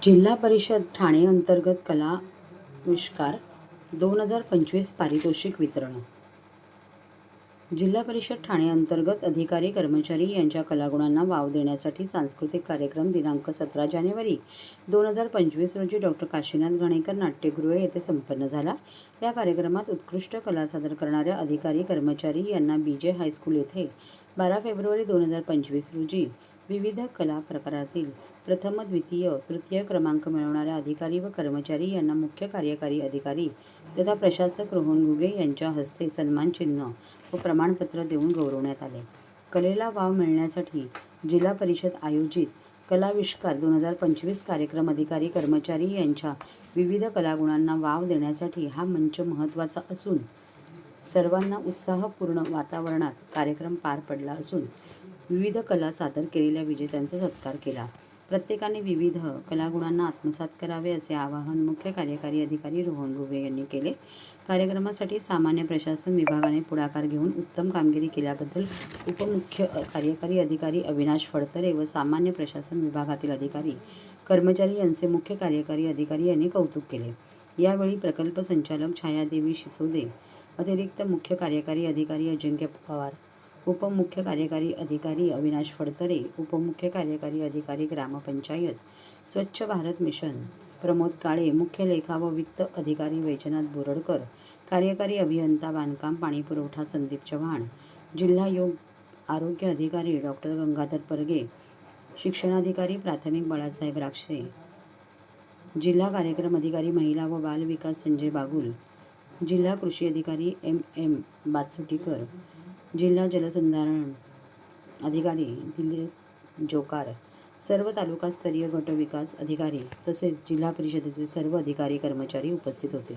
जिल्हा परिषद ठाणे अंतर्गत कलाविष्कार 2025 पारितोषिक वितरण. जिल्हा परिषद ठाणे अंतर्गत अधिकारी कर्मचारी यांच्या कलागुणांना वाव देण्यासाठी सांस्कृतिक कार्यक्रम दिनांक 17 जानेवारी 2025 रोजी डॉ. काशीनाथ घाणेकर नाट्यगृह येथे संपन्न झाला. या कार्यक्रमात उत्कृष्ट कला सादर करणाऱ्या अधिकारी कर्मचारी यांना BJ हायस्कूल येथे 12 फेब्रुवारी 2025 रोजी विविध कला प्रकारातील प्रथम, द्वितीय, तृतीय क्रमांक मिळवणाऱ्या अधिकारी व कर्मचारी यांना मुख्य कार्यकारी अधिकारी तथा प्रशासक रोहन घुगे यांच्या हस्ते सन्मान चिन्ह व प्रमाणपत्र देऊन गौरवण्यात आले. कलेला वाव मिळण्यासाठी जिल्हा परिषद आयोजित कलाविष्कार 2025 कार्यक्रम अधिकारी कर्मचारी यांच्या विविध कलागुणांना वाव देण्यासाठी हा मंच महत्त्वाचा असून सर्वांना उत्साहपूर्ण वातावरणात कार्यक्रम पार पडला असून विविध कला सादर केलेल्या विजेत्यांचा सत्कार केला. प्रत्येकाने विविध कलागुणांना आत्मसात करावे असे आवाहन मुख्य कार्यकारी अधिकारी रोहन घुगे यांनी केले. कार्यक्रमासाठी सामान्य प्रशासन विभागाने पुढाकार घेऊन उत्तम कामगिरी केल्याबद्दल उपमुख्य कार्यकारी अधिकारी अविनाश फडतरे व सामान्य प्रशासन विभागातील अधिकारी कर्मचारी यांचे मुख्य कार्यकारी अधिकारी यांनी कौतुक केले. यावेळी प्रकल्प संचालक छायादेवी शिसोदे, अतिरिक्त मुख्य कार्यकारी अधिकारी अजिंक्य पवार, उपमुख्य कार्यकारी अधिकारी अविनाश फडतरे, उपमुख्य कार्यकारी अधिकारी ग्रामपंचायत स्वच्छ भारत मिशन प्रमोद काळे, मुख्य लेखा व वित्त अधिकारी वैजनाथ बोरडकर, कार्यकारी अभियंता बांधकाम पाणीपुरवठा संदीप चव्हाण, जिल्हा योग आरोग्य अधिकारी डॉ. गंगाधर परगे, शिक्षणाधिकारी प्राथमिक बाळासाहेब राक्षे, जिल्हा कार्यक्रम अधिकारी महिला व बाल विकास संजय बागुल, जिल्हा कृषी अधिकारी MM बाचुटीकर, जिल्हा जलसंधारण अधिकारी दिलीप जोकार, सर्व तालुकास्तरीय गट विकास अधिकारी तसेच जिल्हा परिषदेचे सर्व अधिकारी कर्मचारी उपस्थित होते.